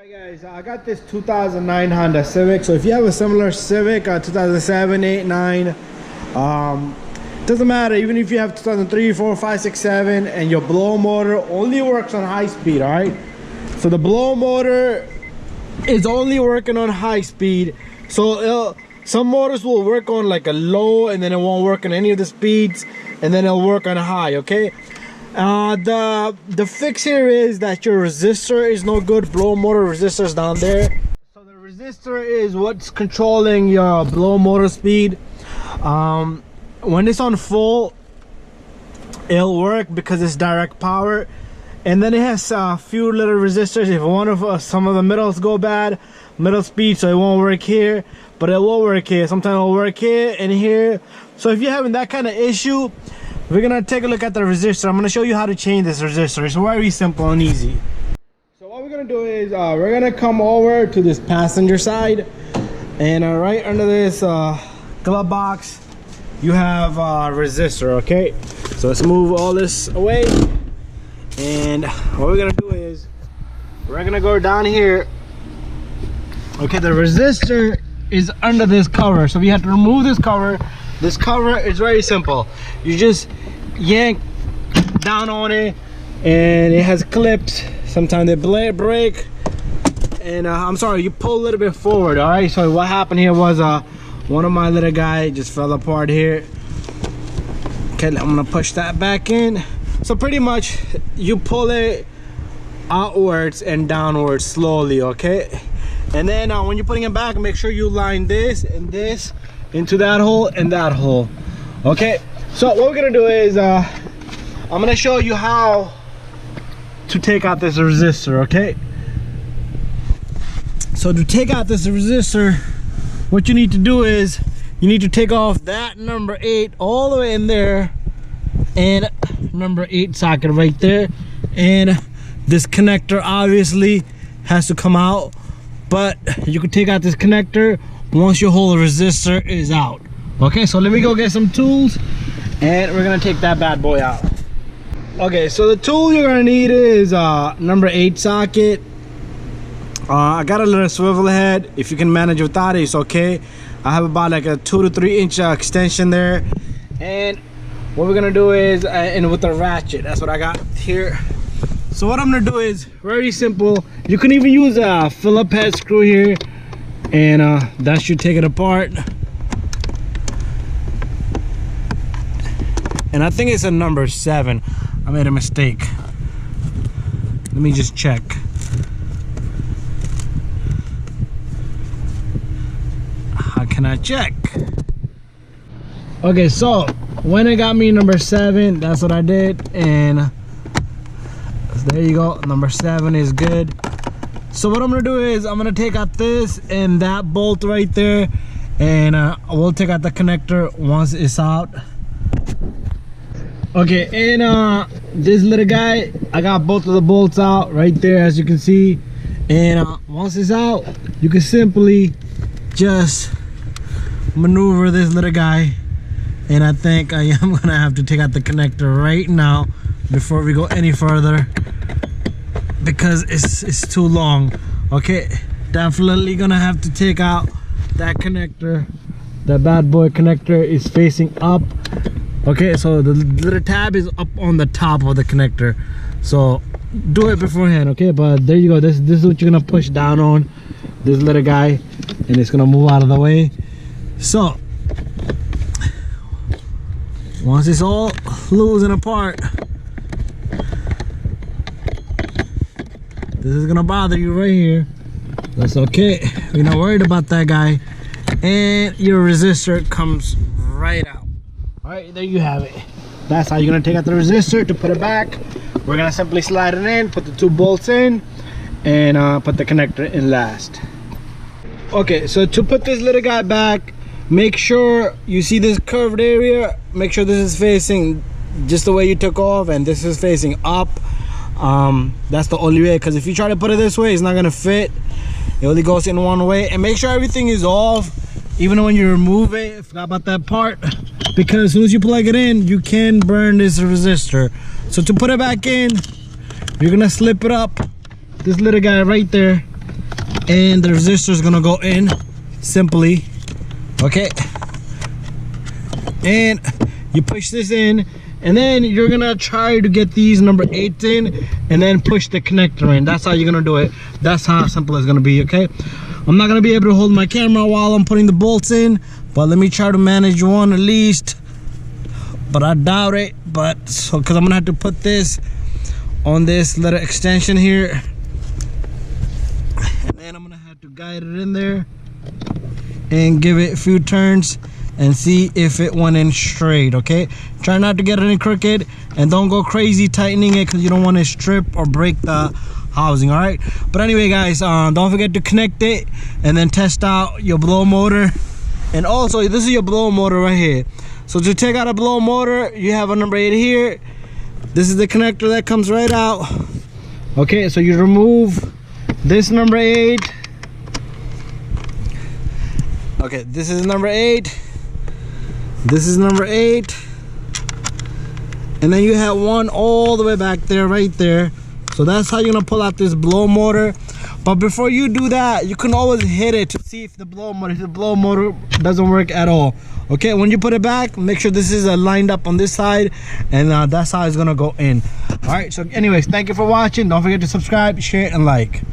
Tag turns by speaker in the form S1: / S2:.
S1: Guys, I got this 2009 Honda Civic. So if you have a similar Civic, 2007, 8, 9, doesn't matter. Even if you have 2003, 4, 5, 6, 7, and your blow motor only works on high speed, all right? So the blow motor is only working on high speed. So some motors will work on like a low, and then it won't work on any of the speeds, and then it'll work on high. Okay. The fix here is that your resistor is no good. Blow motor resistor is down there. So the resistor is what's controlling your blow motor speed. When it's on full, it'll work because it's direct power. And then it has a few little resistors. If one of some of the middles go bad, middle speed, so it won't work here, but it will work here. Sometimes it'll work here and here. So if you're having that kind of issue, we're gonna take a look at the resistor. I'm gonna show you how to change this resistor. It's very simple and easy. So what we're gonna do is we're gonna come over to this passenger side, and right under this glove box you have a resistor. Okay, so let's move all this away, and what we're gonna do is we're gonna go down here. Okay, the resistor is under this cover, so we have to remove this cover. This cover is very simple. You just yank down on it, and it has clips. Sometimes they break, and I'm sorry, you pull a little bit forward. All right, so what happened here was one of my little guy just fell apart here. Okay, I'm gonna push that back in. So pretty much you pull it outwards and downwards slowly. Okay, and then when you're putting it back, make sure you line this and this into that hole and that hole. Okay, so what we're gonna do is I'm gonna show you how to take out this resistor. Okay, so to take out this resistor, what you need to do is you need to take off that number 8 all the way in there, and number 8 socket right there, and this connector obviously has to come out, but you can take out this connector once your whole resistor is out. Okay, so let me go get some tools, and we're gonna take that bad boy out. Okay, so the tool you're gonna need is number 8 socket. I got a little swivel head. If you can manage without it, it's okay. I have about like a 2 to 3 inch extension there, and what we're gonna do is and with the ratchet, that's what I got here. So what I'm gonna do is very simple. You can even use a Phillips head screw here, and that should take it apart. And I think it's a number 7. I made a mistake. Let me just check. How can I check? Okay, so when it got me number 7, that's what I did, and there you go. Number 7 is good. So what I'm gonna do is I'm gonna take out this and that bolt right there, and we'll take out the connector once it's out. Okay, and this little guy, I got both of the bolts out right there, as you can see, and once it's out, you can simply just maneuver this little guy, and I think I am gonna have to take out the connector right now before we go any further, because it's too long. Okay, definitely gonna have to take out that connector. That bad boy connector is facing up. Okay, so the little tab is up on the top of the connector, so do it beforehand. Okay, but there you go. This is what you're gonna push down on, this little guy, and it's gonna move out of the way. So once it's all loose and apart, this is gonna bother you right here. That's okay, we're not worried about that guy, and your resistor comes right out. All right, there you have it. That's how you're gonna take out the resistor. To put it back, we're gonna simply slide it in, put the 2 bolts in, and put the connector in last. Okay, so to put this little guy back, make sure you see this curved area. Make sure this is facing just the way you took off, and this is facing up. That's the only way, because if you try to put it this way, it's not gonna fit. It only goes in one way. And make sure everything is off, even when you remove it. I forgot about that part, because as soon as you plug it in, you can burn this resistor. So to put it back in, you're gonna slip it up this little guy right there, and the resistor is gonna go in simply. Okay, and you push this in, and then you're gonna try to get these number 8s in, and then push the connector in. That's how you're gonna do it. That's how simple it's gonna be. Okay, I'm not gonna be able to hold my camera while I'm putting the bolts in, but let me try to manage one at least, but I doubt it. But so, because I'm gonna have to put this on this little extension here, and then I'm gonna have to guide it in there and give it a few turns and see if it went in straight. Okay, try not to get it in crooked, and don't go crazy tightening it, because you don't want to strip or break the housing. All right, but anyway guys, don't forget to connect it and then test out your blow motor. And also, this is your blow motor right here. So to take out a blow motor, you have a number 8 here. This is the connector that comes right out. Okay, so you remove this number 8. Okay, this is number 8. This is number 8. And then you have one all the way back there, right there. So that's how you're gonna pull out this blow motor. But before you do that, you can always hit it to see if the blow motor doesn't work at all. Okay, when you put it back, make sure this is lined up on this side, and that's how it's gonna go in. All right, so anyways, thank you for watching. Don't forget to subscribe, share, and like.